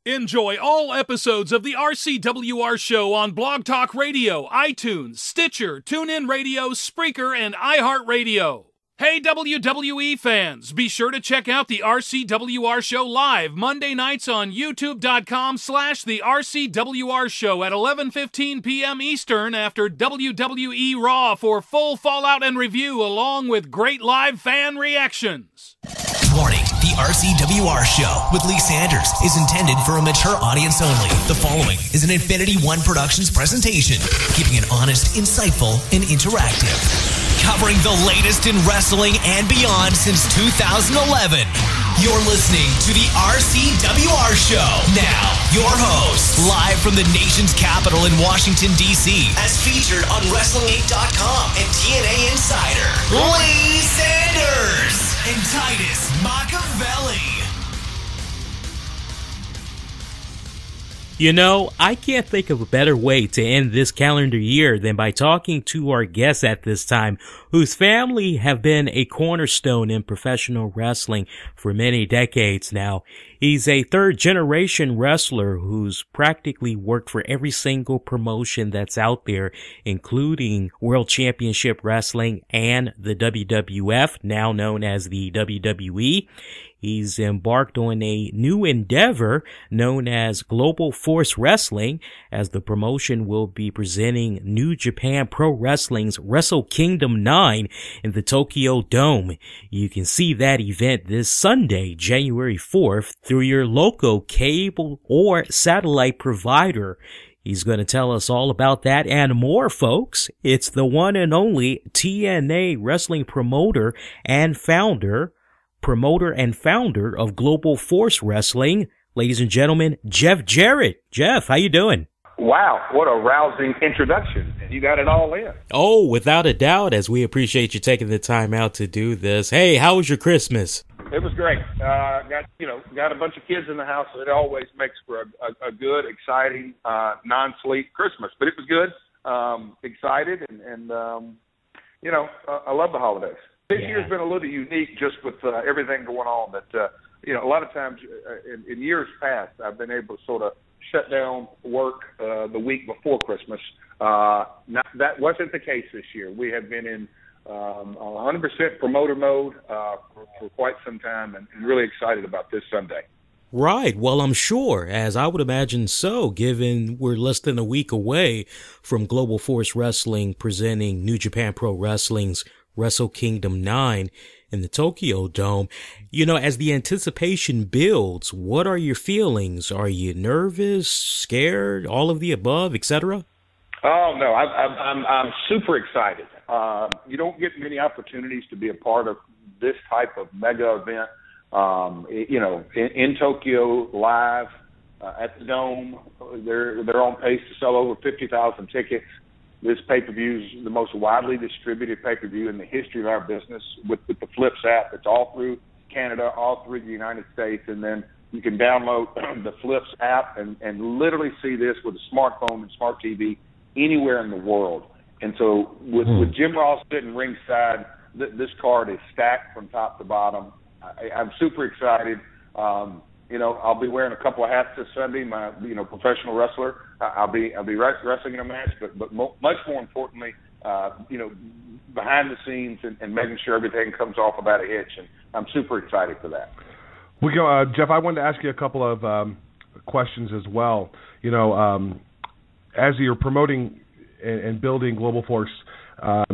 Enjoy all episodes of the RCWR Show on Blog Talk Radio, iTunes, Stitcher, TuneIn Radio, Spreaker, and iHeartRadio. Hey WWE fans, be sure to check out the RCWR Show live Monday nights on youtube.com/the RCWR Show at 11:15 p.m. Eastern after WWE Raw for full fallout and review along with great live fan reactions. Warning, the RCWR Show with Lee Sanders is intended for a mature audience only. The following is an Infinity One Productions presentation, keeping it honest, insightful, and interactive. Covering the latest in wrestling and beyond since 2011. You're listening to the RCWR Show. Now, your host, live from the nation's capital in Washington, D.C., as featured on Wrestling8.com and TNA Insider, Lee Sanders and Titus Machiavelli. You know, I can't think of a better way to end this calendar year than by talking to our guest at this time, whose family have been a cornerstone in professional wrestling for many decades now. He's a third-generation wrestler who's practically worked for every single promotion that's out there, including World Championship Wrestling and the WWF, now known as the WWE. He's embarked on a new endeavor known as Global Force Wrestling, as the promotion will be presenting New Japan Pro Wrestling's Wrestle Kingdom 9 in the Tokyo Dome. You can see that event this Sunday, January 4th, through your local cable or satellite provider. He's going to tell us all about that and more, folks. It's the one and only TNA wrestling promoter and founder of Global Force Wrestling, ladies and gentlemen, Jeff Jarrett. Jeff, how you doing? Wow, what a rousing introduction. You got it all in. Oh, without a doubt, as we appreciate you taking the time out to do this. Hey, how was your Christmas? It was great. Got a bunch of kids in the house, so it always makes for a good, exciting, non-sleep Christmas. But it was good, excited, and I love the holidays. This year's been a little unique just with everything going on. That a lot of times in years past, I've been able to sort of shut down work the week before Christmas. That wasn't the case this year. We have been in 100% promoter mode for quite some time, and really excited about this Sunday. Right. Well, I'm sure, as I would imagine so, given we're less than a week away from Global Force Wrestling presenting New Japan Pro Wrestling's Wrestle Kingdom 9 in the Tokyo Dome. You know, as the anticipation builds, what are your feelings? Are you nervous, scared, all of the above, etc.? Oh, no, I'm super excited. You don't get many opportunities to be a part of this type of mega event, in Tokyo, live at the Dome. They're on pace to sell over 50,000 tickets. This pay-per-view is the most widely distributed pay-per-view in the history of our business with the Flips app. It's all through Canada, all through the United States, and then you can download the Flips app and literally see this with a smartphone and smart TV anywhere in the world. And so with Jim Ross sitting ringside, this card is stacked from top to bottom. I'm super excited. I'll be wearing a couple of hats this Sunday. My, professional wrestler. I'll be wrestling in a match, but much more importantly, behind the scenes and making sure everything comes off without a hitch. And I'm super excited for that. Jeff, I wanted to ask you a couple of questions as well. As you're promoting and building Global Force, a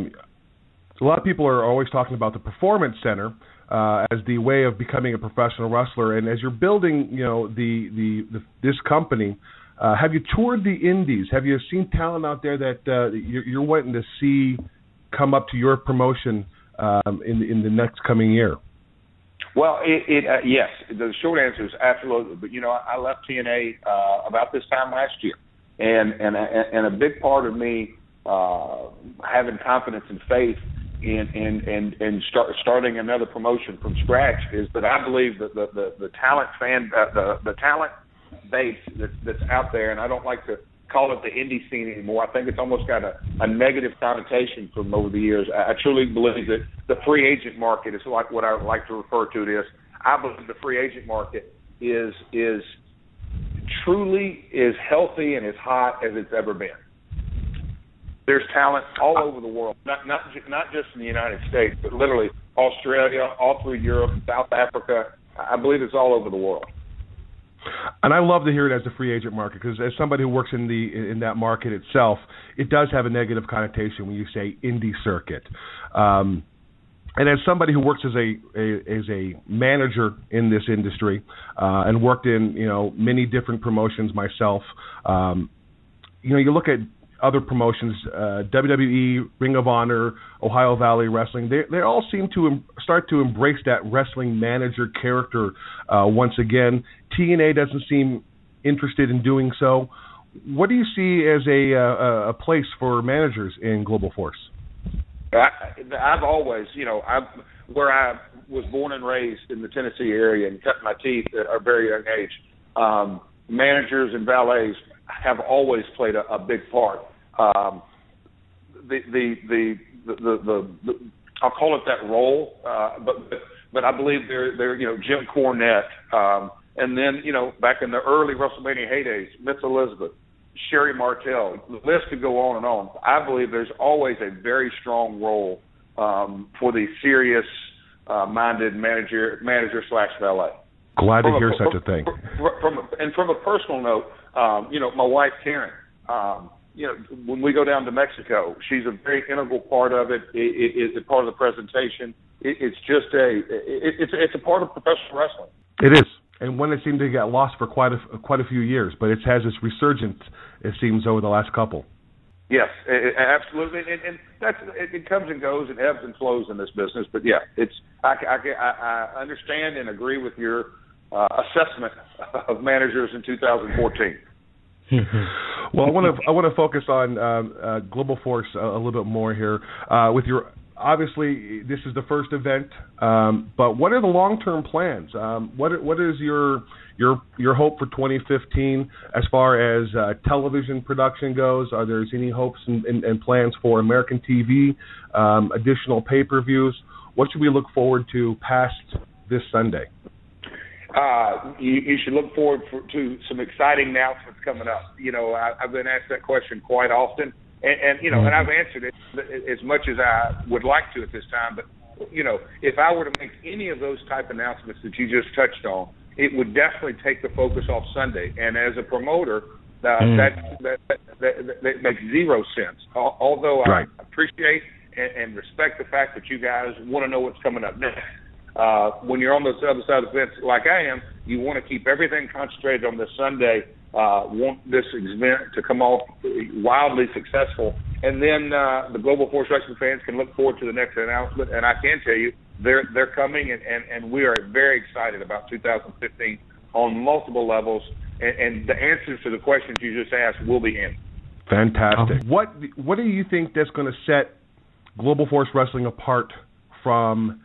lot of people are always talking about the Performance Center as the way of becoming a professional wrestler. And as you're building, this company, have you toured the indies? Have you seen talent out there that you're wanting to see come up to your promotion in the next coming year? Well, yes. The short answer is absolutely. But I left TNA about this time last year, and a big part of me having confidence and faith in starting another promotion from scratch is that I believe that the talent the talent base that's out there, and I don't like to call it the indie scene anymore. I think it's almost got a negative connotation from over the years. I truly believe that the free agent market is like what I would like to refer to it as. I believe the free agent market is truly as healthy and as hot as it's ever been. There's talent all over the world, not just in the United States, but literally Australia, all through Europe, South Africa. I believe it's all over the world. And I love to hear it as a free agent market, because as somebody who works in that market itself, it does have a negative connotation when you say indie circuit. And as somebody who works as a manager in this industry and worked in many different promotions myself, you look at other promotions, WWE, Ring of Honor, Ohio Valley Wrestling, they all seem to start to embrace that wrestling manager character once again. TNA doesn't seem interested in doing so. What do you see as a place for managers in Global Force? I've always, where I was born and raised in the Tennessee area and cut my teeth at a very young age, managers and valets have always played a big part. I'll call it that role, but I believe they're Jim Cornette, and then back in the early WrestleMania heydays, Miss Elizabeth, Sherry Martel, the list could go on and on. I believe there's always a very strong role for the serious minded manager / valet. Glad to hear such a thing. From a personal note, my wife Karen, when we go down to Mexico, she's a very integral part of it. It's a part of the presentation. It's just it's a part of professional wrestling. It is, and one that seemed to get lost for quite a few years, but it has this resurgence, it seems, over the last couple. Yes, absolutely, and it comes and goes and ebbs and flows in this business. But yeah, I understand and agree with your assessment of managers in 2014. Well, I want to focus on Global Force a little bit more here. With your, obviously, this is the first event, but what are the long-term plans? What is your hope for 2015 as far as television production goes? Are there any hopes and plans for American TV, additional pay-per-views? What should we look forward to past this Sunday? You should look forward to some exciting announcements coming up. I've been asked that question quite often, and I've answered it as much as I would like to at this time. But if I were to make any of those type announcements that you just touched on, it would definitely take the focus off Sunday. And as a promoter, that makes zero sense. Although I appreciate and respect the fact that you guys want to know what's coming up next. When you're on the other side of the fence, like I am, you want to keep everything concentrated on this Sunday, want this event to come off wildly successful, and then the Global Force Wrestling fans can look forward to the next announcement. And I can tell you, they're coming, and we are very excited about 2015 on multiple levels, and the answers to the questions you just asked will be in. Fantastic. What do you think that's going to set Global Force Wrestling apart from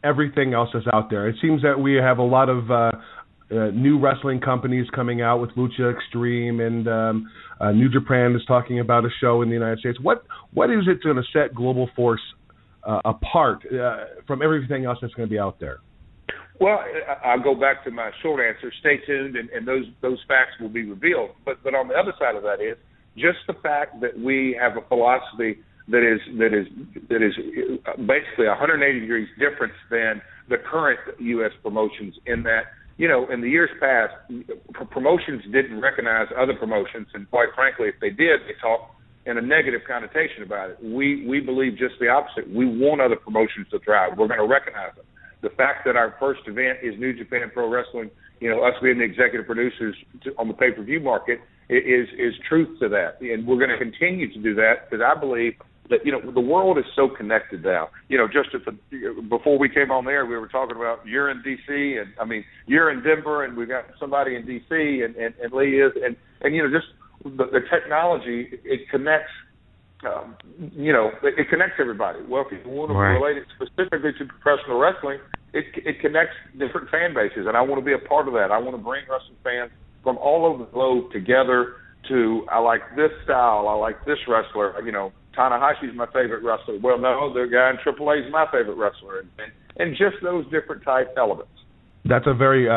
everything else that's out there? It seems that we have a lot of new wrestling companies coming out with Lucha Extreme, and New Japan is talking about a show in the United States. What is it going to set Global Force apart from everything else that's going to be out there? Well, I'll go back to my short answer. Stay tuned, and those facts will be revealed. But on the other side of that is just the fact that we have a philosophy that is basically 180 degrees different than the current U.S. promotions, in that, in the years past, promotions didn't recognize other promotions, and quite frankly, if they did, they talked in a negative connotation about it. We believe just the opposite. We want other promotions to thrive. We're going to recognize them. The fact that our first event is New Japan Pro Wrestling, us being the executive producers on the pay-per-view market, is truth to that. And we're going to continue to do that, because I believe that, the world is so connected now. Just before we came on there, we were talking about you're in D.C., and you're in Denver, and we've got somebody in D.C., and Lee is, and just the technology, it connects, it connects everybody. Well, if you want to relate it specifically to professional wrestling, it connects different fan bases, and I want to be a part of that. I want to bring wrestling fans from all over the globe together to, I like this style, I like this wrestler, Tanahashi's my favorite wrestler. Well, no, the guy in AAA is my favorite wrestler, and just those different type elements. That's a very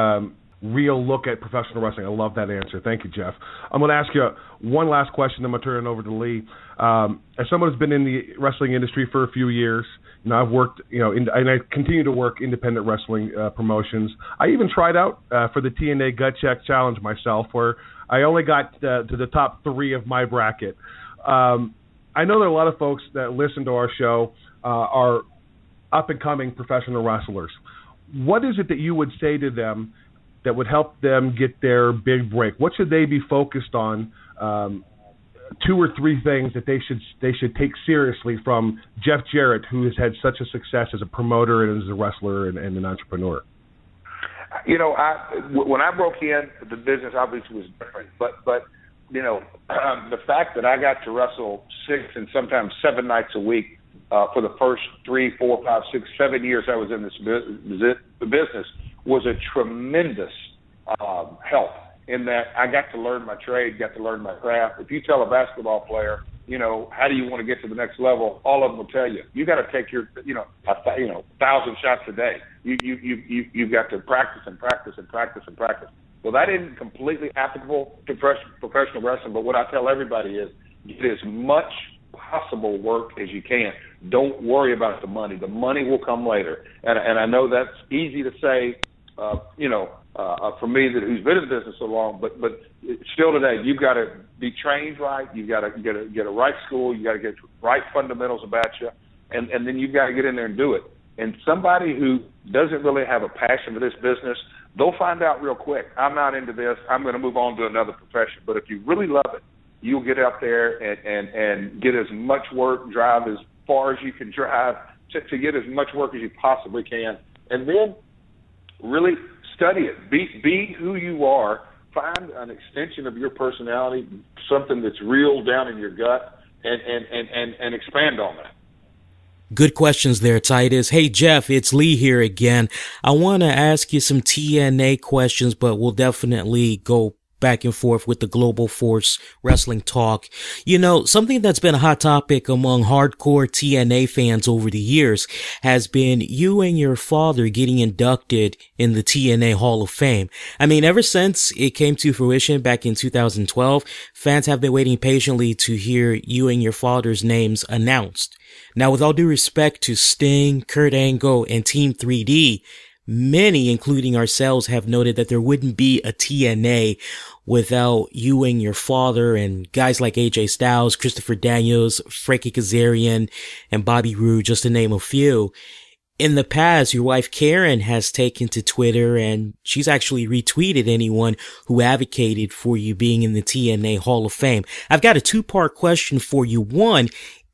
real look at professional wrestling. I love that answer. Thank you, Jeff. I'm going to ask you one last question. I'm going to turn it over to Lee. As someone who's been in the wrestling industry for a few years, I've worked, and I continue to work independent wrestling promotions. I even tried out for the TNA Gut Check Challenge myself, where I only got to the top 3 of my bracket. I know there are a lot of folks that listen to our show are up-and-coming professional wrestlers. What is it that you would say to them that would help them get their big break? What should they be focused on? 2 or 3 things that they should take seriously from Jeff Jarrett, who has had such a success as a promoter and as a wrestler and an entrepreneur. When I broke in, the business obviously was different, but the fact that I got to wrestle 6 and sometimes 7 nights a week for the first 3, 4, 5, 6, 7 years I was in this business was a tremendous help in that I got to learn my trade, got to learn my craft. If you tell a basketball player, how do you want to get to the next level, all of them will tell you, you got to take your, 1,000 shots a day. You've got to practice and practice and practice and practice. Well, that isn't completely applicable to professional wrestling, but what I tell everybody is get as much possible work as you can. Don't worry about the money. The money will come later. And I know that's easy to say, for me who's been in the business so long, but still today, you've got to be trained right. You've got to get a right school. You got to get right fundamentals about you, and then you've got to get in there and do it. And somebody who doesn't really have a passion for this business, they'll find out real quick. I'm not into this. I'm going to move on to another profession. But if you really love it, you'll get out there and get as much work, drive as far as you can drive to get as much work as you possibly can, and then really study it. Be who you are. Find an extension of your personality, something that's real down in your gut, and expand on that. Good questions there, Titus. Hey, Jeff, it's Lee here again. I want to ask you some TNA questions, but we'll definitely go back and forth with the Global Force Wrestling Talk. Something that's been a hot topic among hardcore TNA fans over the years has been you and your father getting inducted in the TNA Hall of Fame. Ever since it came to fruition back in 2012, fans have been waiting patiently to hear you and your father's names announced. Now, with all due respect to Sting, Kurt Angle, and Team 3D, many, including ourselves, have noted that there wouldn't be a TNA without you and your father and guys like AJ Styles, Christopher Daniels, Frankie Kazarian, and Bobby Roode, just to name a few. In the past, your wife Karen has taken to Twitter and she's actually retweeted anyone who advocated for you being in the TNA Hall of Fame. I've got a 2-part question for you. One,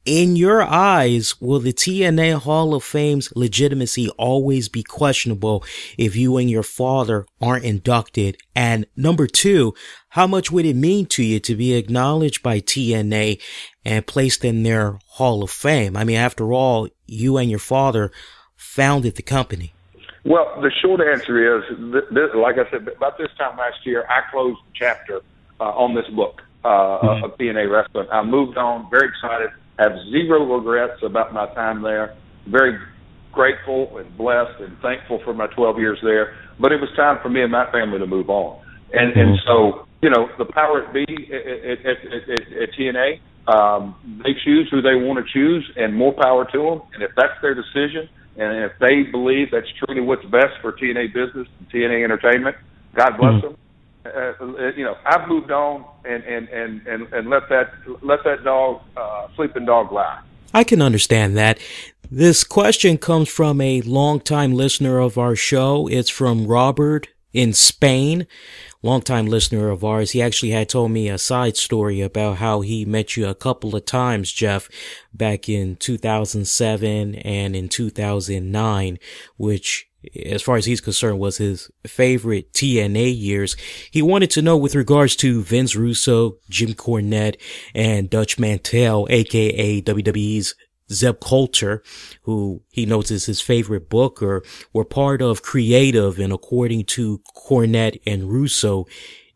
in your eyes, will the TNA Hall of Fame's legitimacy always be questionable if you and your father aren't inducted? And number 2, how much would it mean to you to be acknowledged by TNA and placed in their Hall of Fame? After all, you and your father founded the company. Well, the short answer is, like I said, about this time last year, I closed the chapter on this book of TNA wrestling. I moved on, very excited. Have zero regrets about my time there. Very grateful and blessed and thankful for my 12 years there. But it was time for me and my family to move on. And so, the power at be at TNA, they choose who they want to choose, and more power to them. And if that's their decision, and if they believe that's truly what's best for TNA business and TNA entertainment, God bless them. I've moved on and let that dog sleeping dog lie. I can understand that. This question comes from a longtime listener of our show. It's from Robert in Spain, longtime listener of ours. He actually had told me a side story about how he met you a couple of times, Jeff, back in 2007 and in 2009, which, as far as he's concerned, was his favorite TNA years. He wanted to know, with regards to Vince Russo, Jim Cornette, and Dutch Mantell, aka WWE's Zeb Coulter, who he notes is his favorite booker, were part of creative, and according to Cornette and Russo,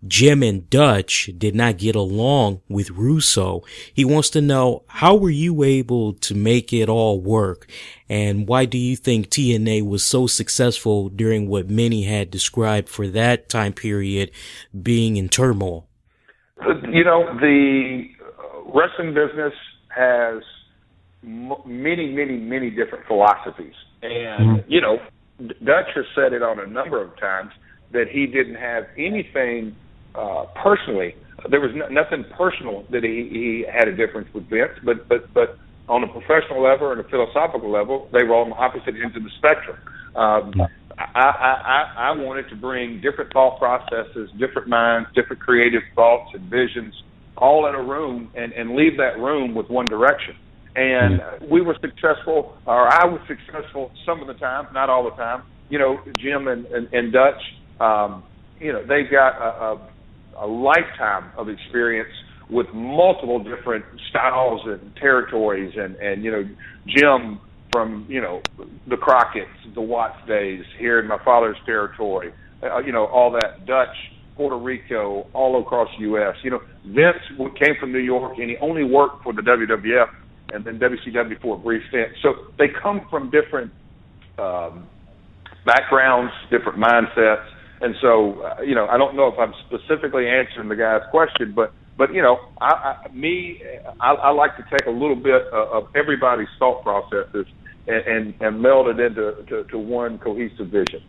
Jim and Dutch did not get along with Russo. He wants to know, how were you able to make it all work? And why do you think TNA was so successful during what many had described for that time period being in turmoil? You know, the wrestling business has many different philosophies. And, you know, Dutch has said it on a number of times that he didn't have anything personally. There was nothing personal that he had a difference with Vince, but on a professional level and a philosophical level, they were on the opposite ends of the spectrum. I wanted to bring different thought processes, different minds, different creative thoughts and visions all in a room and leave that room with one direction. And we were successful, or I was successful some of the time, not all the time. You know, Jim and Dutch, you know, they've got a lifetime of experience with multiple different styles and territories. And you know, Jim from, you know, the Crockett's, the Watts days, here in my father's territory, you know, all that. Dutch, Puerto Rico, all across the U.S. You know, Vince came from New York, and he only worked for the WWF and then WCW for a brief stint. So they come from different backgrounds, different mindsets. And so, you know, I don't know if I'm specifically answering the guy's question, but you know, I like to take a little bit of everybody's thought processes and meld it into one cohesive vision.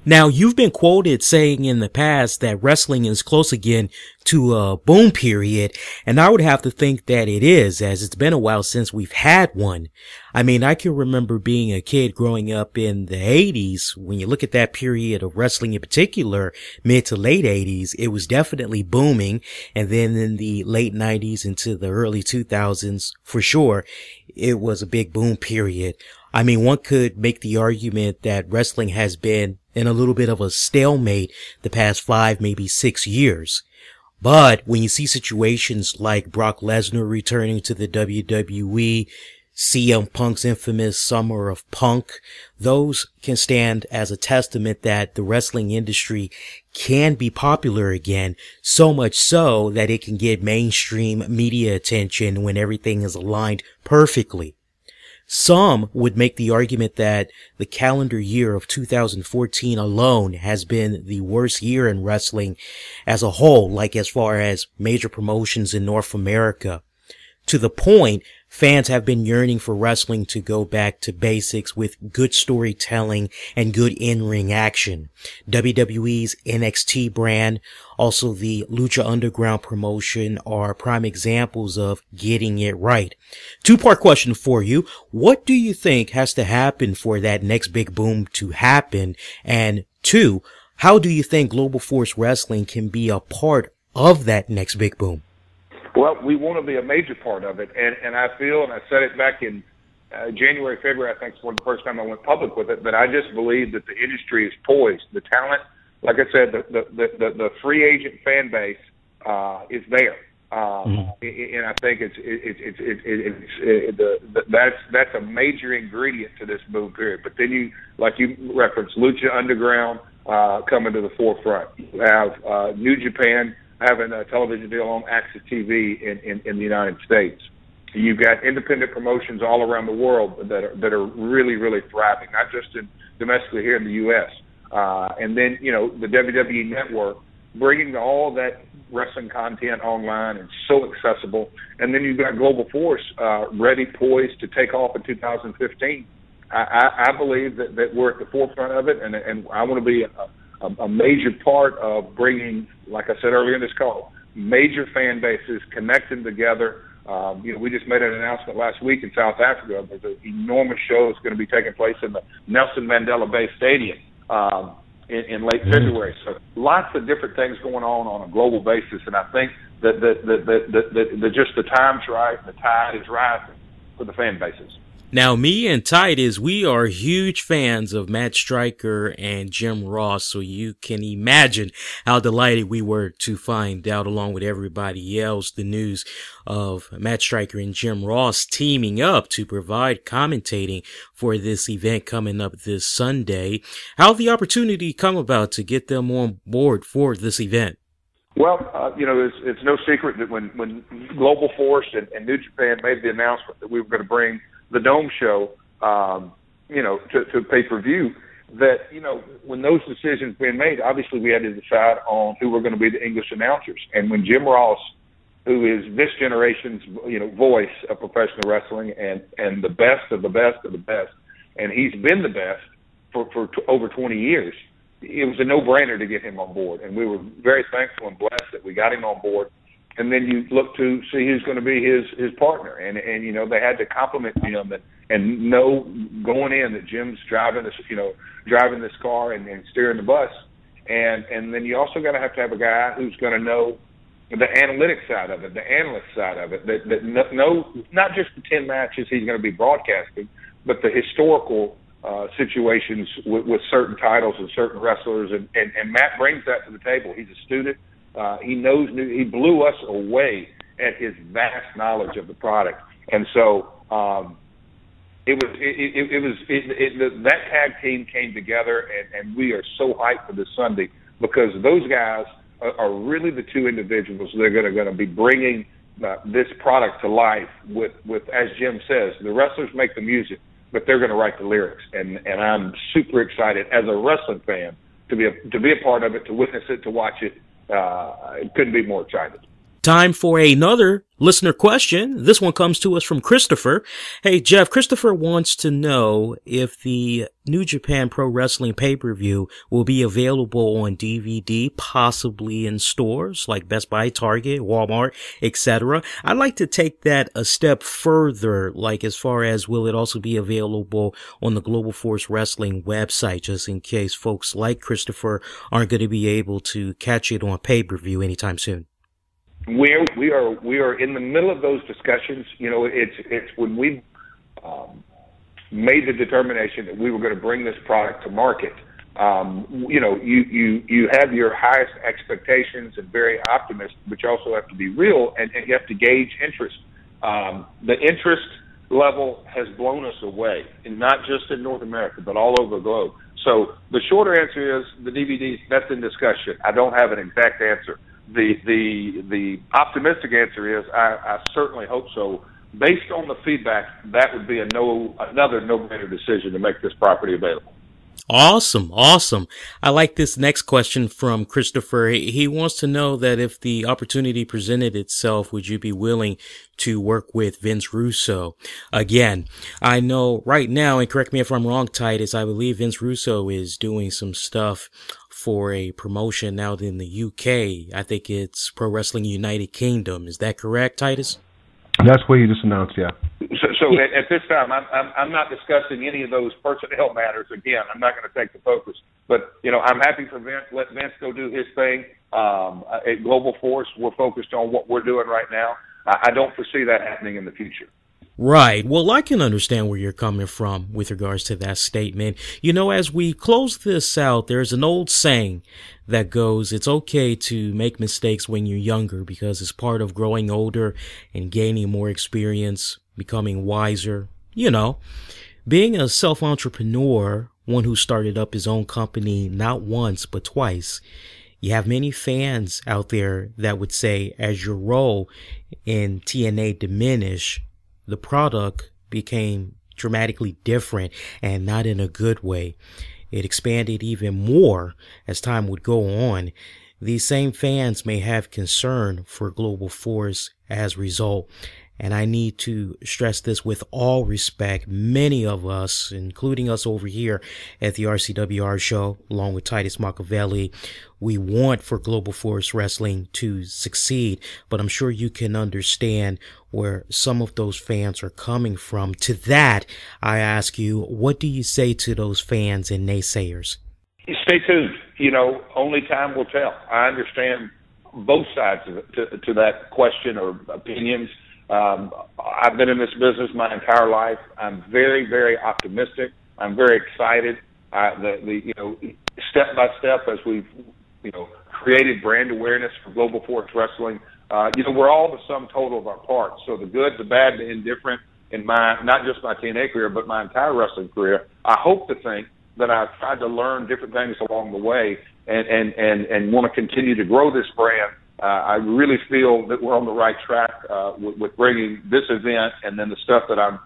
Now, you've been quoted saying in the past that wrestling is close again to a boom period, and I would have to think that it is, as it's been a while since we've had one. I mean, I can remember being a kid growing up in the 80s. When you look at that period of wrestling in particular, mid to late 80s, it was definitely booming. And then in the late 90s into the early 2000s, for sure, it was a big boom period. I mean, one could make the argument that wrestling has been in a little bit of a stalemate the past 5, maybe 6 years. But when you see situations like Brock Lesnar returning to the WWE, CM Punk's infamous Summer of Punk, those can stand as a testament that the wrestling industry can be popular again, so much so that it can get mainstream media attention when everything is aligned perfectly. Some would make the argument that the calendar year of 2014 alone has been the worst year in wrestling as a whole, like as far as major promotions in North America. To the point, fans have been yearning for wrestling to go back to basics with good storytelling and good in-ring action. WWE's NXT brand, also the Lucha Underground promotion, are prime examples of getting it right. Two-part question for you. What do you think has to happen for that next big boom to happen? And two, how do you think Global Force Wrestling can be a part of that next big boom? Well, we want to be a major part of it, and I feel, and I said it back in January, February, I think was the first time I went public with it, but I just believe that the industry is poised. The talent, like I said, the free agent fan base is there, and I think that's a major ingredient to this boom period. But then you, like you referenced, Lucha Underground coming to the forefront. You have New Japan having a television deal on Access TV in the United States. You've got independent promotions all around the world that are really thriving, not just domestically here in the U.S. And then, you know, the WWE Network bringing all that wrestling content online and so accessible. And then you've got Global Force ready, poised to take off in 2015. I believe that we're at the forefront of it, and I want to be a major part of bringing, like I said earlier in this call, major fan bases connecting together. You know, we just made an announcement last week in South Africa. There's an enormous show that's going to be taking place in the Nelson Mandela Bay Stadium in late February. So lots of different things going on a global basis, and I think that just the time's right, the tide is rising for the fan bases. Now, me and Titus, we are huge fans of Matt Striker and Jim Ross, so you can imagine how delighted we were to find out, along with everybody else, the news of Matt Striker and Jim Ross teaming up to provide commentating for this event coming up this Sunday. How did the opportunity come about to get them on board for this event? Well, it's no secret that when Global Force and New Japan made the announcement that we were going to bring the Dome show, to pay-per-view, that, when those decisions being made, obviously we had to decide on who were going to be the English announcers. And when Jim Ross, who is this generation's, voice of professional wrestling and the best of the best of the best, and he's been the best for over 20 years, it was a no-brainer to get him on board. And we were very thankful and blessed that we got him on board. And then you look to see who's going to be his partner. And they had to compliment Jim and know going in that Jim's driving this car and steering the bus. And then you also got to have a guy who's going to know the analytics side of it, the analyst side of it, that know not just the 10 matches he's going to be broadcasting, but the historical situations with certain titles and certain wrestlers. And Matt brings that to the table. He's a student. He blew us away at his vast knowledge of the product. And so that tag team came together, and we are so hyped for this Sunday because those guys are really the two individuals that are going to be bringing this product to life with, as Jim says, the wrestlers make the music, but they're going to write the lyrics. And I'm super excited as a wrestling fan to be a part of it, to witness it, to watch it. Couldn't be more excited. Time for another listener question. This one comes to us from Christopher. Hey, Jeff, Christopher wants to know if the New Japan Pro Wrestling pay-per-view will be available on DVD, possibly in stores like Best Buy, Target, Walmart, etc. I'd like to take that a step further, like as far as will it also be available on the Global Force Wrestling website, just in case folks like Christopher aren't going to be able to catch it on pay-per-view anytime soon. We are in the middle of those discussions. It's when we made the determination that we were going to bring this product to market. You have your highest expectations and very optimistic, but you also have to be real and you have to gauge interest. The interest level has blown us away, and not just in North America, but all over the globe. So the shorter answer is the DVD. That's in discussion. I don't have an exact answer. The optimistic answer is I certainly hope so. Based on the feedback, that would be another no-brainer decision to make this property available. Awesome. I like this next question from Christopher. He wants to know that if the opportunity presented itself, would you be willing to work with Vince Russo? Again, I know right now, and correct me if I'm wrong, Titus, I believe Vince Russo is doing some stuff for a promotion out in the UK. I think it's Pro Wrestling United Kingdom. Is that correct, Titus? That's what he just announced, yeah. So at this time, I'm not discussing any of those personnel matters. Again, I'm not going to take the focus. But, I'm happy for Vince. Let Vince go do his thing. At Global Force, we're focused on what we're doing right now. I don't foresee that happening in the future. Right. Well, I can understand where you're coming from with regards to that statement. As we close this out, there's an old saying that goes, it's okay to make mistakes when you're younger because it's part of growing older and gaining more experience, becoming wiser. Being a self-entrepreneur, one who started up his own company not once but twice, you have many fans out there that would say as your role in TNA diminished, the product became dramatically different and not in a good way. It expanded even more as time would go on. These same fans may have concern for Global Force as a result. And I need to stress this with all respect. Many of us, including us over here at the RCWR Show, along with Titus Machiavelli, we want for Global Force Wrestling to succeed. But I'm sure you can understand where some of those fans are coming from. To that, I ask you, what do you say to those fans and naysayers? Stay tuned. Only time will tell. I understand both sides of it, to that question or opinions. I've been in this business my entire life. I'm very, very optimistic. I'm very excited. Step by step as we've, created brand awareness for Global Force Wrestling. We're all the sum total of our parts. So the good, the bad, the indifferent in not just my TNA career, but my entire wrestling career. I hope to think that I've tried to learn different things along the way and want to continue to grow this brand I really feel that we're on the right track with bringing this event and then the stuff that I'm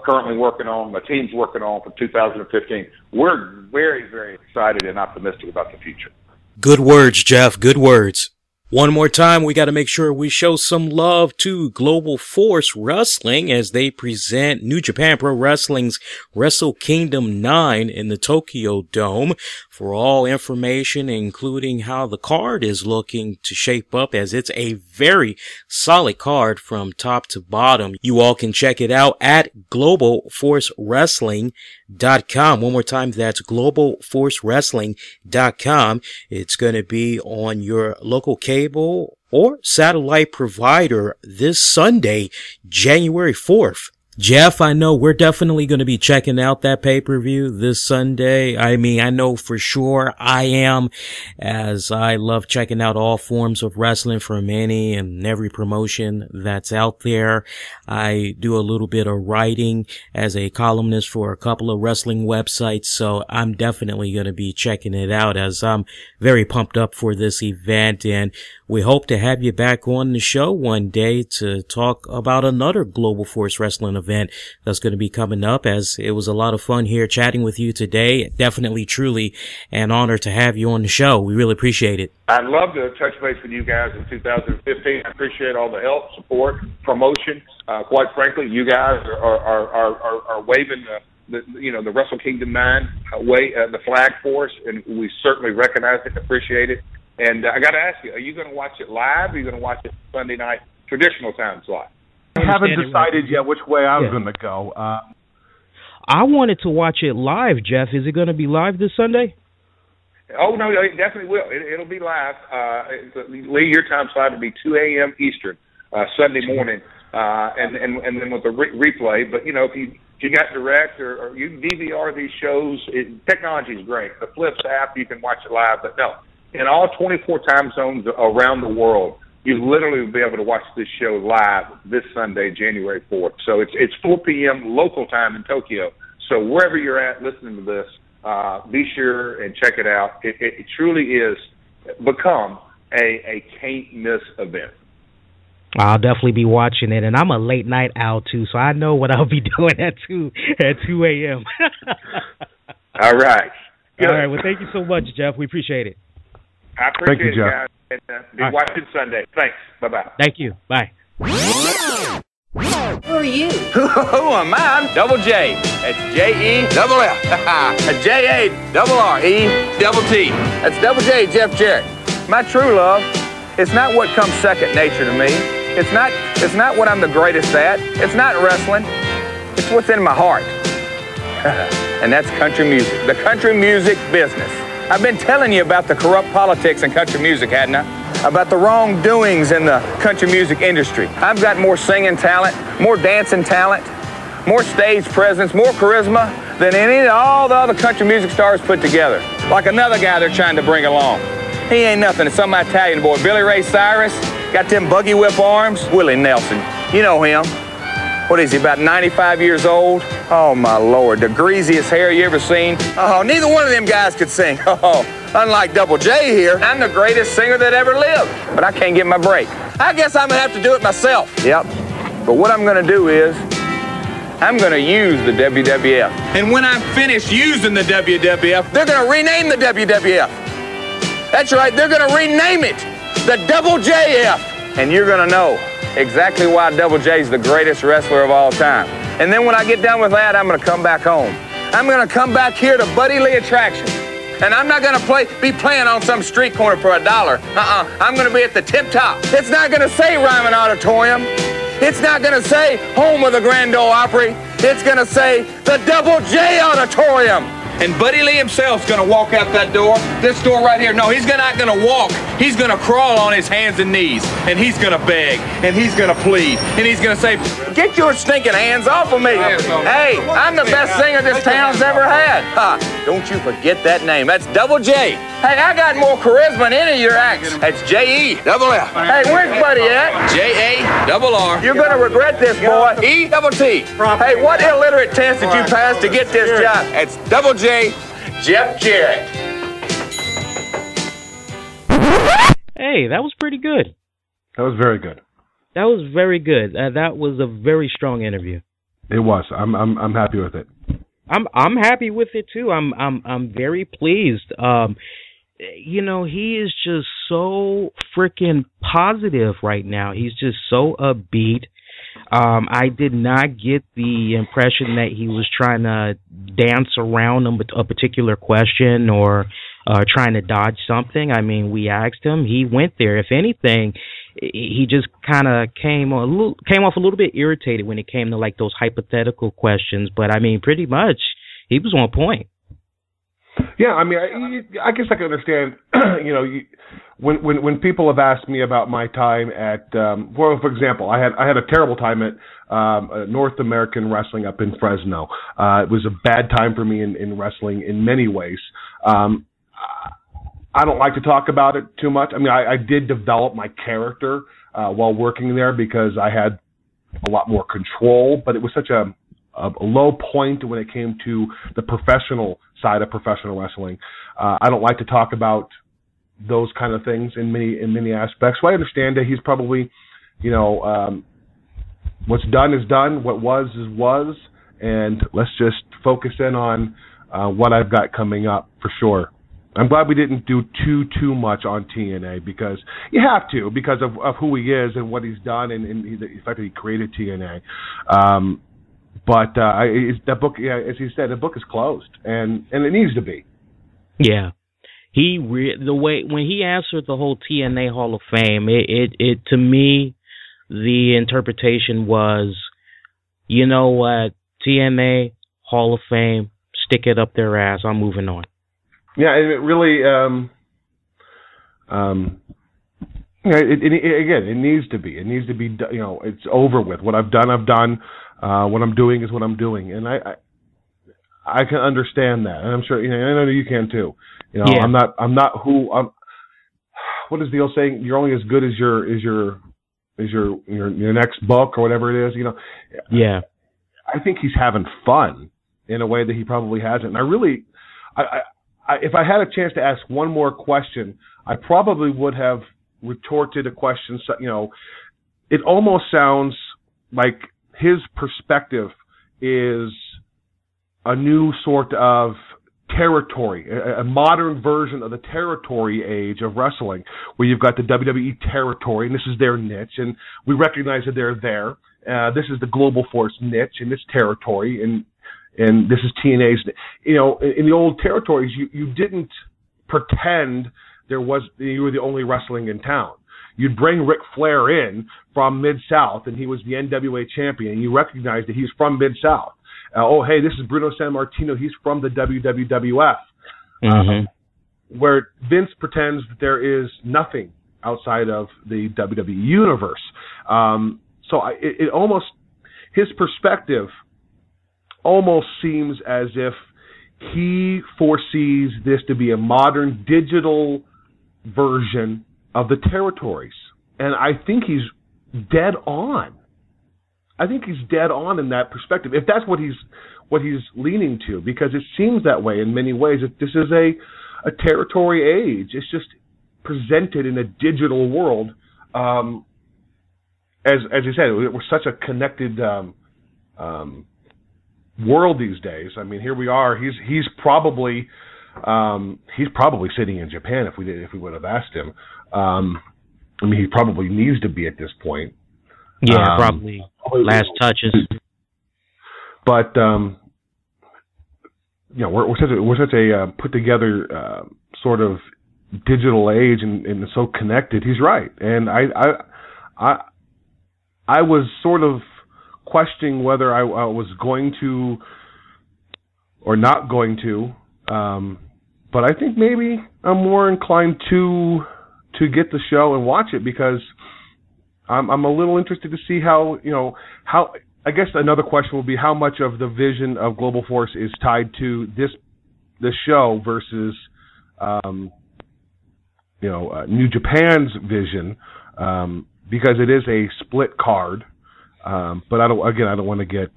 currently working on, my team's working on for 2015. We're very, very excited and optimistic about the future. Good words, Jeff. Good words. One more time, we got to make sure we show some love to Global Force Wrestling as they present New Japan Pro Wrestling's Wrestle Kingdom 9 in the Tokyo Dome. For all information, including how the card is looking to shape up, as it's a very solid card from top to bottom, you all can check it out at globalforcewrestling.com. One more time, that's globalforcewrestling.com. It's going to be on your local cable or satellite provider this Sunday, January 4th. Jeff, I know we're definitely going to be checking out that pay-per-view this Sunday. I mean, I know for sure I am, as I love checking out all forms of wrestling from any and every promotion that's out there. I do a little bit of writing as a columnist for a couple of wrestling websites, so I'm definitely going to be checking it out as I'm very pumped up for this event, and we hope to have you back on the show one day to talk about another Global Force Wrestling event that's going to be coming up, as it was a lot of fun here chatting with you today. Definitely, truly an honor to have you on the show. We really appreciate it. I'd love to touch base with you guys in 2015. I appreciate all the help, support, promotion. Quite frankly, you guys are waving the Wrestle Kingdom 9 the flag for us, and we certainly recognize it and appreciate it. And I got to ask you, are you going to watch it live, or are you going to watch it Sunday night, traditional time slot? I haven't decided yet which way I was going to go. I wanted to watch it live, Jeff. Is it going to be live this Sunday? Oh, no, it definitely will. It'll be live. Lee, your time slot will be 2 a.m. Eastern, Sunday morning, and then with the replay. But, you know, if you got direct or you DVR these shows, technology is great. The Flips app, you can watch it live. But, no, in all 24 time zones around the world, you literally will be able to watch this show live this Sunday, January 4th. So it's 4 p.m. local time in Tokyo. So wherever you're at listening to this, be sure and check it out. It truly is become a can't-miss event. I'll definitely be watching it, and I'm a late night owl too, so I know what I'll be doing at 2 a.m. All right. Good. All right. Well, thank you so much, Jeff. We appreciate it. I appreciate it, Jeff. Guys. And, be watching Sunday. Thanks. Bye-bye. Thank you. Bye. Who are you? Who am I? I'm Double J. That's J-E-double-F. J-A-R-R-E-double-T. That's Double J, Jeff Jarrett. My true love, it's not what comes second nature to me. It's not what I'm the greatest at. It's not wrestling. It's what's in my heart. And that's country music. The country music business. I've been telling you about the corrupt politics in country music, hadn't I? About the wrongdoings in the country music industry. I've got more singing talent, more dancing talent, more stage presence, more charisma than all the other country music stars put together. Like another guy they're trying to bring along. He ain't nothing. It's some Italian boy. Billy Ray Cyrus, got them buggy whip arms. Willie Nelson, you know him. What is he, about 95 years old? Oh, my Lord, the greasiest hair you ever seen. Oh, neither one of them guys could sing. Oh, unlike Double J here, I'm the greatest singer that ever lived, but I can't get my break. I guess I'm gonna have to do it myself. Yep, but what I'm gonna do is, I'm gonna use the WWF. And when I'm finished using the WWF, they're gonna rename the WWF. That's right, they're gonna rename it the Double JF. And you're gonna know exactly why Double J's the greatest wrestler of all time. And then when I get done with that, I'm gonna come back home. I'm gonna come back here to Buddy Lee Attraction. And I'm not gonna be playing on some street corner for $1. I'm gonna be at the tip top. It's not gonna say Ryman Auditorium. It's not gonna say home of the Grand Ole Opry. It's gonna say the Double J Auditorium. And Buddy Lee himself's gonna walk out that door, this door right here. No, he's not gonna walk. He's gonna crawl on his hands and knees, and he's gonna beg, and he's gonna plead, and he's gonna say, get your stinking hands off of me. Hey, I'm the best singer this town's ever had. Don't you forget that name. That's Double J. Hey, I got more charisma than any of your acts. That's J-E-double-F. Hey, where's Buddy at? J-A-double-R. You're gonna regret this, boy. E-double-T. Hey, what illiterate test did you pass to get this job? It's Double J, Jeff Jarrett. Hey, that was pretty good. That was very good. That was very good. That was a very strong interview. It was. I'm happy with it. I'm happy with it too. I'm very pleased. You know, he is just so freaking positive right now. He's just so upbeat. I did not get the impression that he was trying to dance around a particular question or trying to dodge something. I mean, we asked him, he went there. If anything, he just kind of came off a little bit irritated when it came to like those hypothetical questions. But I mean, pretty much he was on point. Yeah, I mean, I guess I can understand. You know, when people have asked me about my time at, well, for example, I had a terrible time at North American Wrestling up in Fresno. It was a bad time for me in wrestling in many ways. I don't like to talk about it too much. I mean, I did develop my character while working there because I had a lot more control, but it was such a low point when it came to the professional side of professional wrestling. I don't like to talk about those kind of things in many aspects. So I understand that he's probably, you know, what's done is done, what was is was, and let's just focus in on what I've got coming up for sure. I'm glad we didn't do too much on TNA because you have to because of who he is and what he's done and the fact that he created TNA. But that book, yeah, as he said, the book is closed, and it needs to be. Yeah, the way when he answered the whole TNA Hall of Fame, it to me, the interpretation was, you know what, TNA Hall of Fame, stick it up their ass. I'm moving on. Yeah, and it really, it needs to be. It needs to be. You know, it's over with. What I've done, I've done. What I'm doing is what I'm doing, and I can understand that, and I'm sure, you know, I know you can too. You know, yeah. I'm not who I'm. What is the old saying? You're only as good as your next book or whatever it is. You know. Yeah. I think he's having fun in a way that he probably hasn't. And I really, if I had a chance to ask one more question, I probably would have retorted a question. You know, it almost sounds like his perspective is a new sort of territory, a modern version of the territory age of wrestling, where you've got the WWE territory, and this is their niche, and we recognize that they're there. This is the Global Force niche in this territory, and this is TNA's. You know, in the old territories, you didn't pretend you were the only wrestling in town. You'd bring Ric Flair in from Mid-South, and he was the NWA champion, and you recognized that he's from Mid-South. Oh, hey, this is Bruno Sammartino. He's from the WWF. Mm-hmm. Where Vince pretends that there is nothing outside of the WWE universe. So it almost, his perspective almost seems as if he foresees this to be a modern digital version of the territories. And I think he's dead on. I think he's dead on in that perspective, if that's what he's leaning to, because it seems that way in many ways. That this is a territory age. It's just presented in a digital world. As you said, we're such a connected world these days. I mean, here we are. He's probably sitting in Japan if we would have asked him. I mean, he probably needs to be at this point. Yeah, probably last touches. But you know, we're such a put together sort of digital age and so connected. He's right, and I was sort of questioning whether I was going to or not going to, but I think maybe I'm more inclined to get the show and watch it, because I'm a little interested to see how I guess another question will be how much of the vision of Global Force is tied to this show versus New Japan's vision, because it is a split card. But I don't want to get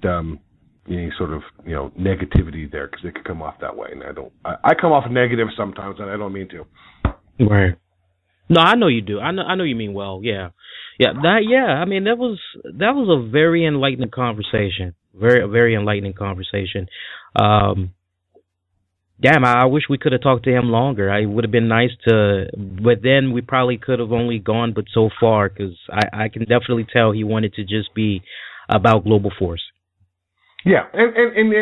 any sort of negativity there, because it could come off that way, and I come off negative sometimes, and I don't mean to. Right. No, I know you do. I know you mean well. Yeah. I mean, that was a very enlightening conversation. Very enlightening conversation. Damn, I wish we could have talked to him longer. It would have been nice to, but then we probably could have only gone but so far, because I can definitely tell he wanted to just be about Global Force. Yeah, and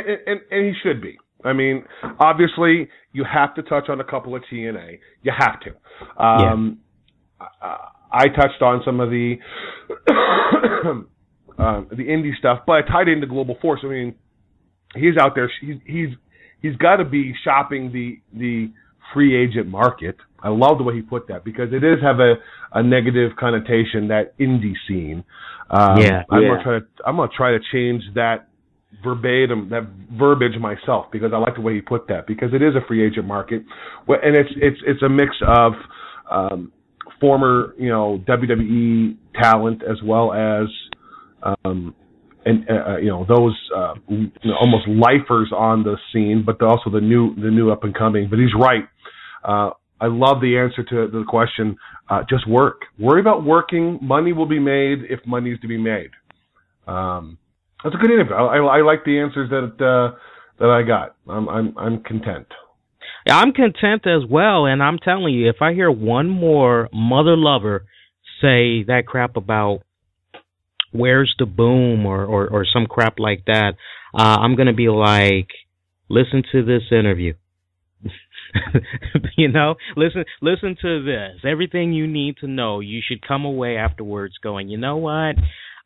he should be. I mean, obviously, you have to touch on a couple of TNA. You have to. I touched on some of the indie stuff, but I tied into Global Force. I mean, he's out there. He's got to be shopping the free agent market. I love the way he put that, because it does have a negative connotation, that indie scene. I'm gonna try to change that verbiage myself, because I like the way he put that, because it is a free agent market, and it's a mix of former WWE talent, as well as those almost lifers on the scene, but also the new up and coming. But he's right. I love the answer to the question. Just work. Worry about working. Money will be made if money is to be made. That's a good interview. I like the answers that I got. I'm content. Yeah, I'm content as well, and I'm telling you, if I hear one more mother lover say that crap about where's the boom or some crap like that, I'm gonna be like, listen to this interview. Listen to this. Everything you need to know. You should come away afterwards going, you know what?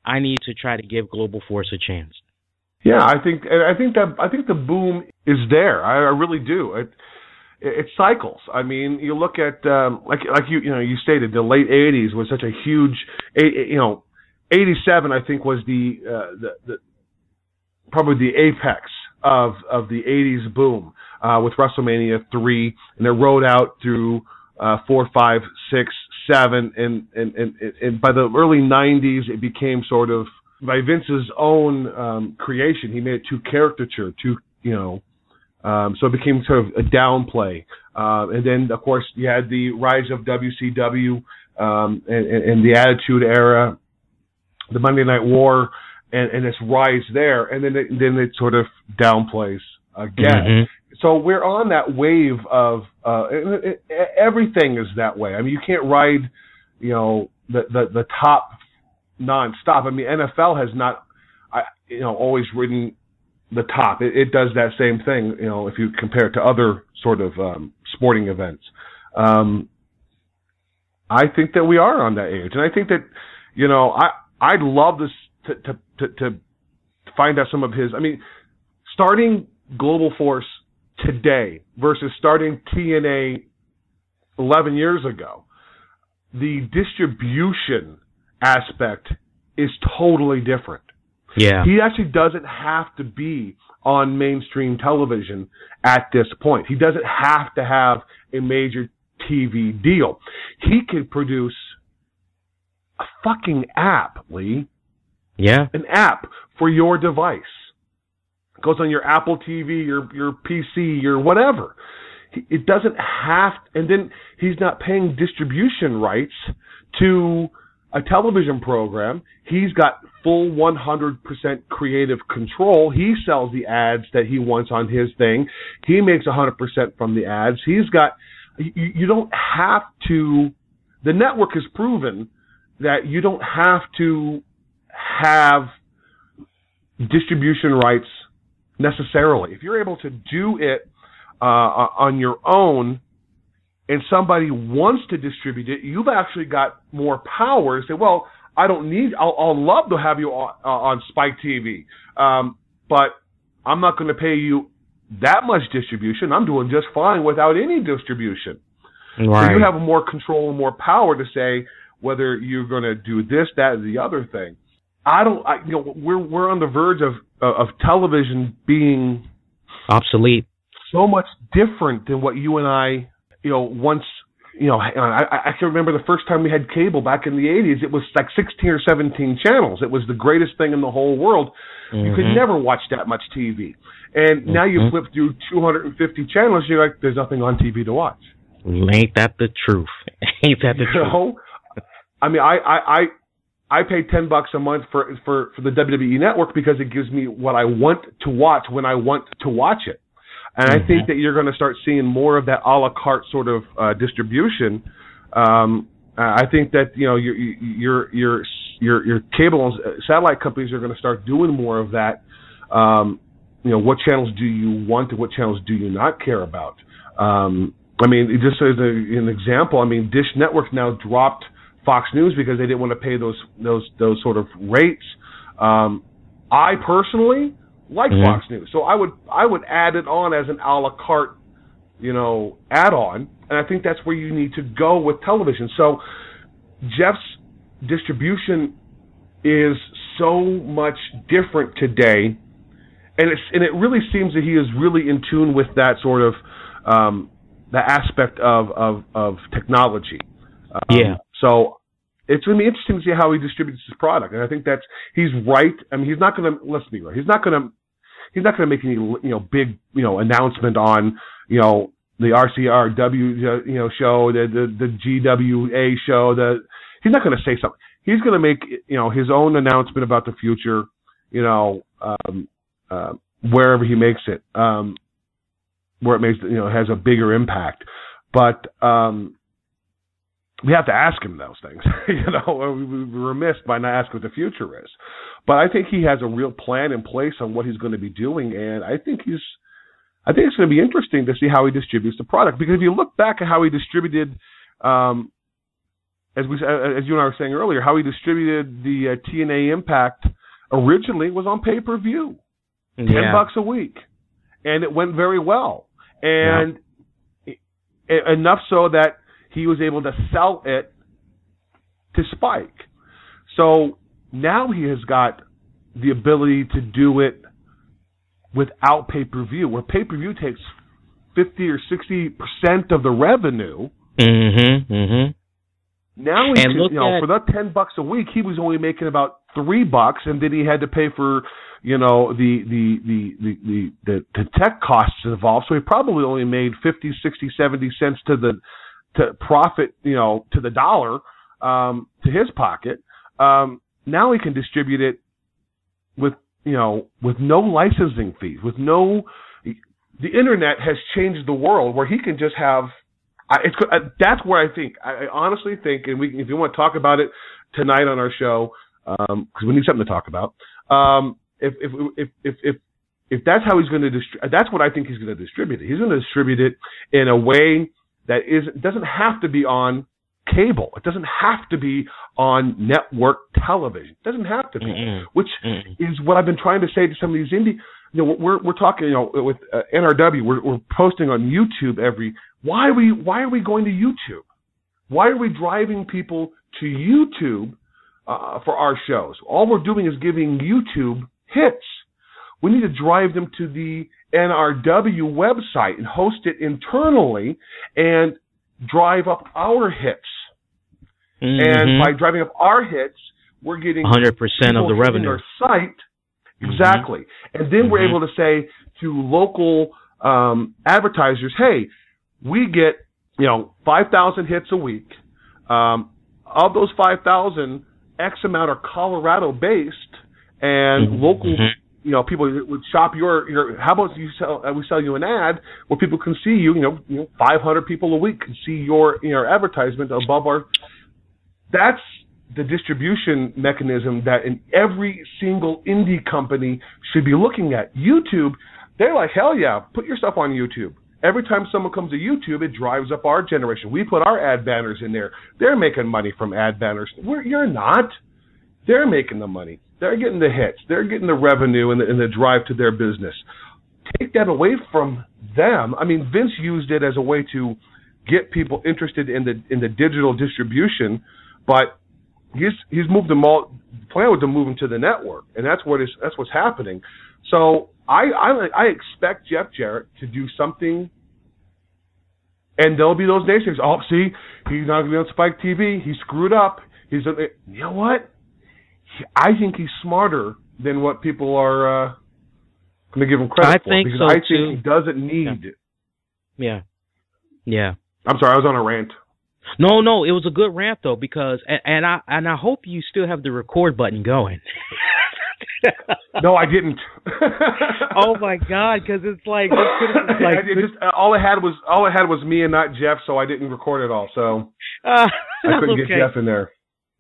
I need to try to give Global Force a chance. Yeah, I think the boom is there. I really do. It cycles. I mean, you look at like you stated, the late '80s was such a huge. 87, I think, was the probably the apex of the '80s boom with WrestleMania 3, and it rode out through 4, 5, 6, 7, and by the early '90s, it became sort of by Vince's own creation. He made it too caricature, so it became sort of a downplay. And then, of course, you had the rise of WCW and the Attitude Era, the Monday Night War, and its rise there, and then it sort of downplays again. Mm-hmm. So we're on that wave of everything is that way. I mean, you can't ride, the top nonstop. I mean, NFL has not, always ridden the top. It does that same thing, if you compare it to other sort of sporting events. I think that we are on that age, and I think that, I'd love this to find out some of his. I mean, starting Global Force today versus starting TNA 11 years ago, the distribution aspect is totally different. Yeah. He actually doesn't have to be on mainstream television at this point. He doesn't have to have a major TV deal. He can produce a fucking app, Lee. Yeah. An app for your device. It goes on your Apple TV, your PC, your whatever. It doesn't have, and then he's not paying distribution rights to a television program. He's got full 100% creative control. He sells the ads that he wants on his thing. He makes 100% from the ads. He's got, you don't have to, the network has proven that you don't have to have distribution rights necessarily. If you're able to do it on your own and somebody wants to distribute it, you've actually got more power to say, well, I don't need, I'll love to have you on Spike TV, but I'm not going to pay you that much distribution. I'm doing just fine without any distribution. Right. So you have more control and more power to say whether you're going to do this, that, or the other thing. We're on the verge of television being obsolete, so much different than what you and I, once, I can remember the first time we had cable back in the 80s. It was like 16 or 17 channels. It was the greatest thing in the whole world. Mm-hmm. You could never watch that much TV. And now you flip through 250 channels, you're like, there's nothing on TV to watch. Ain't that the truth? Ain't that the truth? I mean, I pay $10 a month for the WWE Network because it gives me what I want to watch when I want to watch it, and I think that you're going to start seeing more of that a la carte sort of distribution. I think that your cable and satellite companies are going to start doing more of that. What channels do you want and what channels do you not care about? I mean, just as an example, I mean, Dish Network now dropped Fox News because they didn't want to pay those sort of rates. I personally like Fox News, so I would add it on as an a la carte, add-on, and I think that's where you need to go with television. So Jeff's distribution is so much different today, and it really seems that he is really in tune with that sort of the aspect of technology. So it's going to be interesting to see how he distributes his product, and I think he's right. I mean, he's not going to. Let's be real. He's not going to make any big announcement on the RCRW show, the GWA show. He's not going to say something. He's going to make his own announcement about the future. Wherever he makes it, where it makes has a bigger impact, but we have to ask him those things. We're remiss by not asking what the future is. But I think he has a real plan in place on what he's going to be doing, and I think it's going to be interesting to see how he distributes the product. Because if you look back at how he distributed, as you and I were saying earlier, how he distributed the TNA Impact originally was on pay-per-view. $10 a week, and it went very well, and enough so that he was able to sell it to Spike. So now he has got the ability to do it without pay-per-view, where pay-per-view takes 50 or 60% of the revenue. Now he for that $10 a week, he was only making about $3, and then he had to pay for the tech costs involved. So he probably only made 50, 60, 70 cents to profit, to the dollar, to his pocket. Now he can distribute it with no licensing fees, the internet has changed the world where he can just have. That's where I honestly think, and if you want to talk about it tonight on our show, because we need something to talk about. If that's how he's going to that's what I think he's going to distribute it. He's going to distribute it in a way that doesn't have to be on cable. It doesn't have to be on network television. It doesn't have to be, which is what I've been trying to say to some of these indie. We're talking, with NRW. We're posting on YouTube Why are we going to YouTube? Why are we driving people to YouTube for our shows? All we're doing is giving YouTube hits. We need to drive them to the NRW website and host it internally and drive up our hits. And by driving up our hits, we're getting 100% of the revenue. Our site. Exactly. And then we're able to say to local advertisers, hey, we get 5,000 hits a week. Of those 5,000, X amount are Colorado based, and local people would shop your. How about we sell you an ad where people can see you? 500 people a week can see your advertisement above our. That's the distribution mechanism that in every single indie company should be looking at. YouTube, they're like, hell yeah, put your stuff on YouTube. Every time someone comes to YouTube, it drives up our generation. We put our ad banners in there. They're making money from ad banners. You're not. They're making the money. They're getting the hits. They're getting the revenue and the drive to their business. Take that away from them. I mean, Vince used it as a way to get people interested in the digital distribution, but he's moved them all. The plan was to move them to the network, and that's what's happening. So I expect Jeff Jarrett to do something, and there'll be those naysayers. Oh, see, he's not going to be on Spike TV. He screwed up. You know what? I think he's smarter than what people are going to give him credit for. I think he doesn't need. Yeah. I'm sorry, I was on a rant. No, it was a good rant though, because and I hope you still have the record button going. No, I didn't. Oh my God, because it's like, all I had was me and not Jeff, so I didn't record it all. So I couldn't get Jeff in there.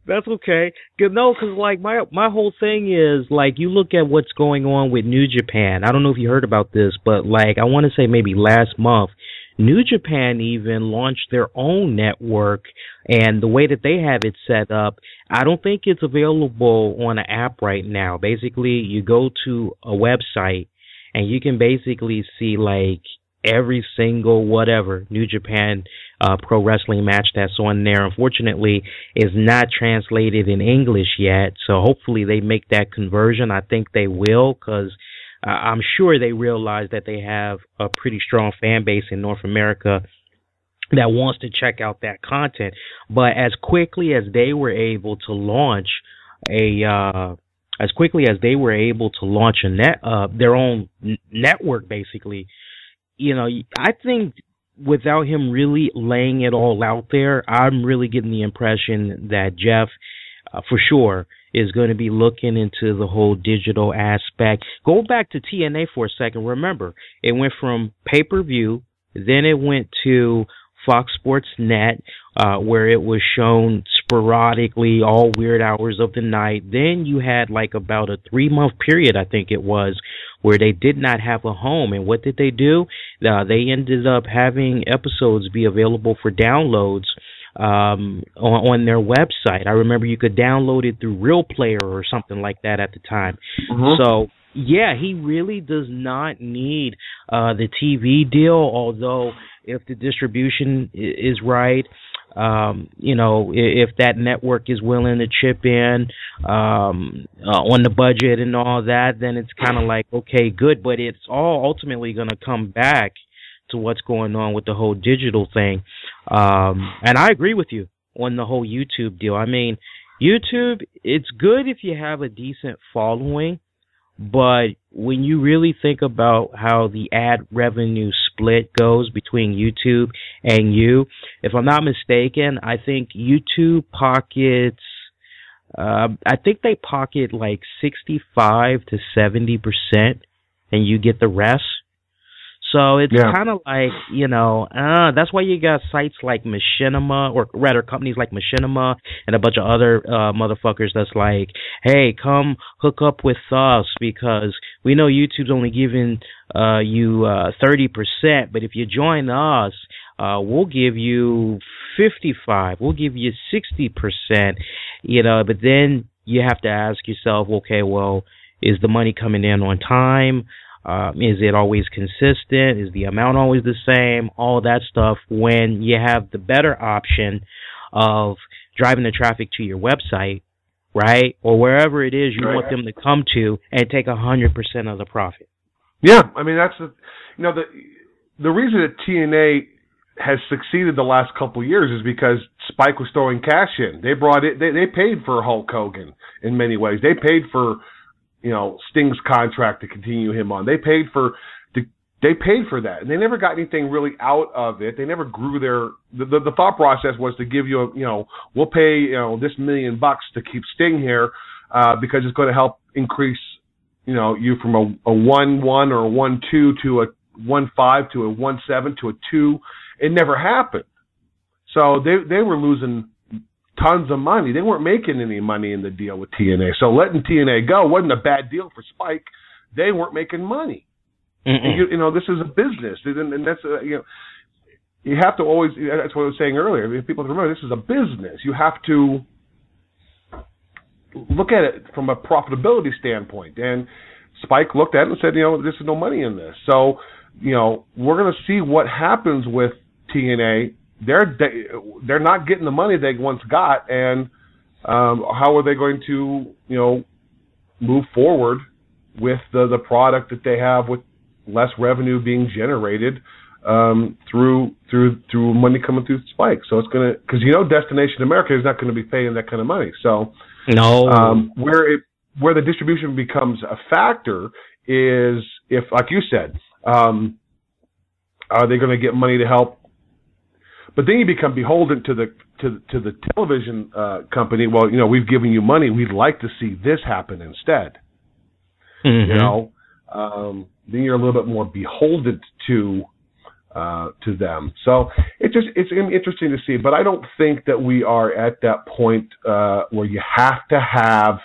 That's okay. No, because like my whole thing is like, you look at what's going on with New Japan. I don't know if you heard about this, but like I want to say maybe last month, New Japan even launched their own network, and the way that they have it set up, I don't think it's available on an app right now. Basically, you go to a website and you can basically see like every single whatever New Japan pro wrestling match that's on there. Unfortunately, is not translated in English yet, so hopefully they make that conversion. I think they will, because I'm sure they realize that they have a pretty strong fan base in North America that wants to check out that content. But as quickly as they were able to launch their own network, basically, you know, I think without him really laying it all out there, I'm really getting the impression that Jeff, for sure, is going to be looking into the whole digital aspect. Go back to TNA for a second. Remember, it went from pay-per-view, then it went to Fox Sports Net, where it was shown sporadically all weird hours of the night. Then you had like about a 3-month period, I think it was, where they did not have a home. And what did they do? They ended up having episodes be available for downloads on their website. I remember you could download it through Real Player or something like that at the time. Mm-hmm. So yeah, he really does not need the TV deal, although if the distribution is right, you know, if that network is willing to chip in on the budget and all that, then it's kind of like, okay, good, but it's all ultimately going to come back to what's going on with the whole digital thing. And I agree with you on the whole YouTube deal. I mean, YouTube, it's good if you have a decent following, but when you really think about how the ad revenue split goes between YouTube and you, if I'm not mistaken, I think YouTube pockets, I think they pocket like 65 to 70%, and you get the rest. So it's kind of like, you know, that's why you got sites like Machinima, or rather companies like Machinima and a bunch of other motherfuckers that's like, hey, come hook up with us because we know YouTube's only giving you 30%, but if you join us, we'll give you 55%, we'll give you 60%, you know, but then you have to ask yourself, okay, well, is the money coming in on time? Is it always consistent? Is the amount always the same? All that stuff, when you have the better option of driving the traffic to your website, right? Or wherever it is you want them to come to and take 100% of the profit. Yeah, I mean, that's the reason that TNA has succeeded the last couple of years is because Spike was throwing cash in. They brought it, they paid for Hulk Hogan in many ways. They paid for, you know, Sting's contract to continue him on. They paid for that, and they never got anything really out of it. They never grew the thought process was to give you we'll pay, you know, this $1 million to keep Sting here, because it's going to help increase, you know, you from a 1-1 or a 1-2 to a 1-5 to a 1-7 to a 2. It never happened. So they were losing tons of money. They weren't making any money in the deal with TNA. So letting TNA go wasn't a bad deal for Spike. They weren't making money. And you know, this is a business, and that's you know, you have to always. That's what I was saying earlier. I mean, people have to remember this is a business. You have to look at it from a profitability standpoint. And Spike looked at it and said, you know, there's no money in this. So, you know, we're going to see what happens with TNA. They're not getting the money they once got, and how are they going to, you know, move forward with the product that they have with less revenue being generated through money coming through Spike. So it's going to, because you know Destination America is not going to be paying that kind of money. So no, where the distribution becomes a factor is if, like you said, are they going to get money to help But then you become beholden to the television company. Well, we've given you money. We'd like to see this happen instead. Mm-hmm. Then you're a little bit more beholden to them. So it's interesting to see. But I don't think that we are at that point where you have to have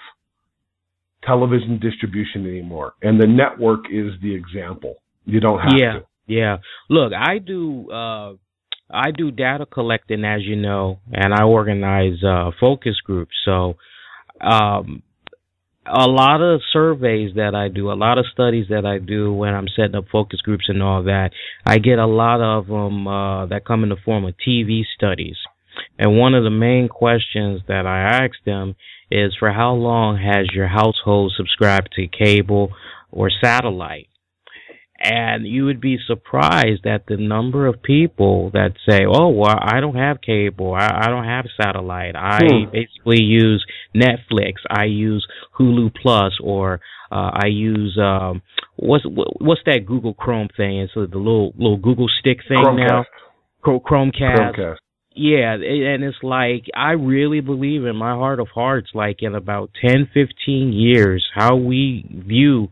television distribution anymore, and the network is the example. You don't have to. Yeah. Look, I do data collecting, as you know, and I organize focus groups. So a lot of surveys that I do, a lot of studies that I do when I'm setting up focus groups and all that, I get a lot of them that come in the form of TV studies. And one of the main questions that I ask them is, for how long has your household subscribed to cable or satellite? And you would be surprised at the number of people that say, oh, well, I don't have cable. I don't have satellite. I basically use Netflix. I use Hulu Plus, or I use, what's that Google Chrome thing? It's the little Google stick thing now. Chromecast. Yeah, and it's like, I really believe in my heart of hearts, like in about 10, 15 years, how we view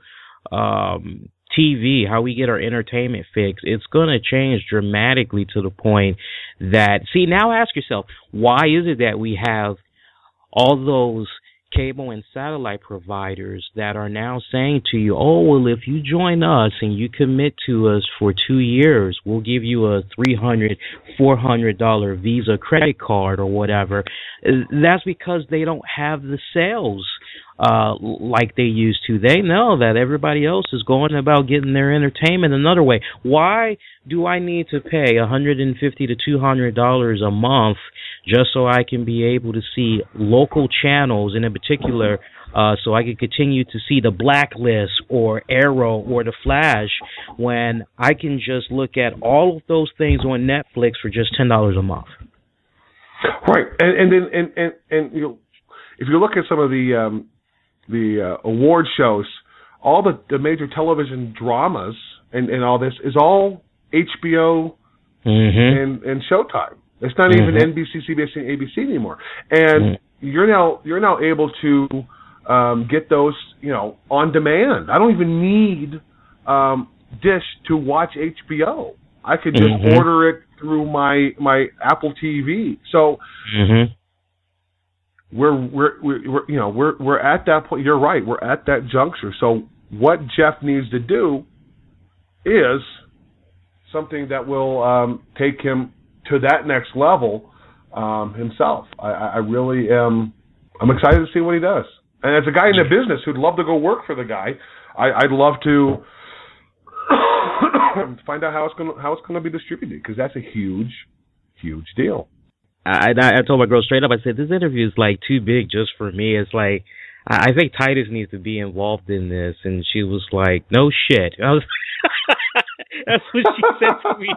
TV, how we get our entertainment fix, it's going to change dramatically to the point that, see, now ask yourself, why is it that we have all those cable and satellite providers that are now saying to you, oh, well, if you join us and you commit to us for 2 years, we'll give you a $300, $400 Visa credit card or whatever. That's because they don't have the sales like they used to. They know that everybody else is going about getting their entertainment another way. Why do I need to pay $150 to $200 a month just so I can be able to see local channels, and in particular, so I can continue to see the Blacklist or Arrow or the Flash, when I can just look at all of those things on Netflix for just $10 a month? Right, and then if you look at some of the award shows, all the major television dramas and all this is all HBO and Showtime. It's not even NBC, CBS, and ABC anymore. And you're now able to get those on demand. I don't even need Dish to watch HBO. I could just order it through my Apple TV. So. We're at that point. You're right. We're at that juncture. So what Jeff needs to do is something that will take him to that next level himself. I really am. I'm excited to see what he does. And as a guy in the business who'd love to go work for the guy, I'd love to find out how it's going to be distributed, because that's a huge deal. I told my girl straight up, I said, this interview is like too big just for me. It's like, I think Titus needs to be involved in this. And she was like, no shit. That's what she said to me.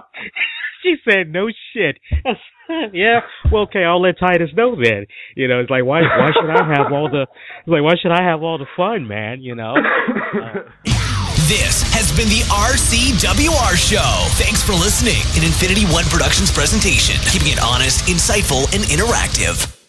She said, no shit. I said, yeah, well, okay, I'll let Titus know then. It's like, why should I have all the fun, man, This has been the RCWR Show. Thanks for listening. An Infinity One Productions presentation, keeping it honest, insightful, and interactive.